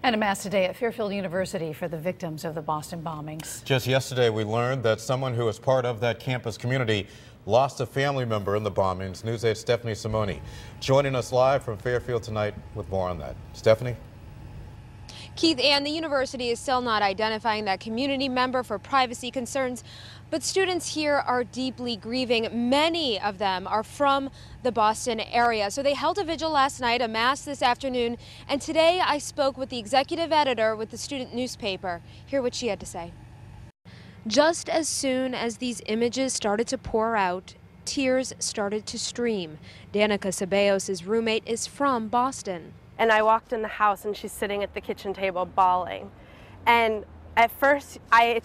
And a mass today at Fairfield University for the victims of the Boston bombings. Just yesterday, we learned that someone who was part of that campus community lost a family member in the bombings. News 8's Stephanie Simoni joining us live from Fairfield tonight with more on that. Stephanie? Keith, and the university is still not identifying that community member for privacy concerns, but students here are deeply grieving. Many of them are from the Boston area. So they held a vigil last night, a mass this afternoon, and today I spoke with the executive editor with the student newspaper. Hear what she had to say. Just as soon as these images started to pour out, tears started to stream. Danica Ceballos' roommate is from Boston. And I walked in the house and she's sitting at the kitchen table bawling. And at first, it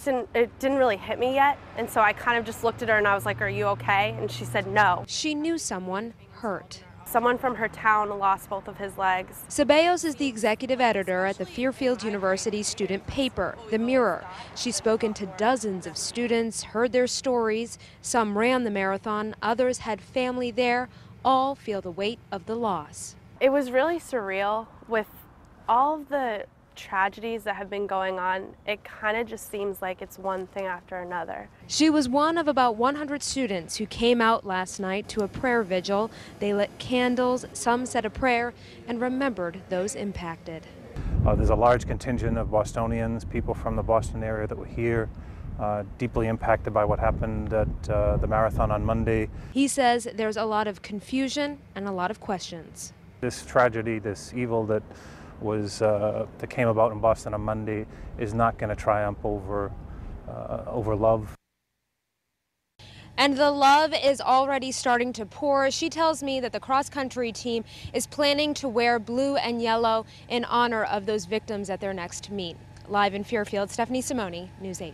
didn't really hit me yet. And so I kind of just looked at her and I was like, "Are you okay?" And she said no. She knew someone hurt. Someone from her town lost both of his legs. Ceballos is the executive editor at the Fairfield University student paper, The Mirror. She's spoken to dozens of students, heard their stories. Some ran the marathon, others had family there. All feel the weight of the loss. It was really surreal with all of the tragedies that have been going on. It kind of just seems like it's one thing after another. She was one of about 100 students who came out last night to a prayer vigil. They lit candles, some said a prayer, and remembered those impacted. There's a large contingent of Bostonians, people from the Boston area that were here, deeply impacted by what happened at the marathon on Monday. He says there's a lot of confusion and a lot of questions. This tragedy, this evil that came about in Boston on Monday is not going to triumph over love. And the love is already starting to pour. She tells me that the cross-country team is planning to wear blue and yellow in honor of those victims at their next meet. Live in Fairfield, Stephanie Simoni, News 8.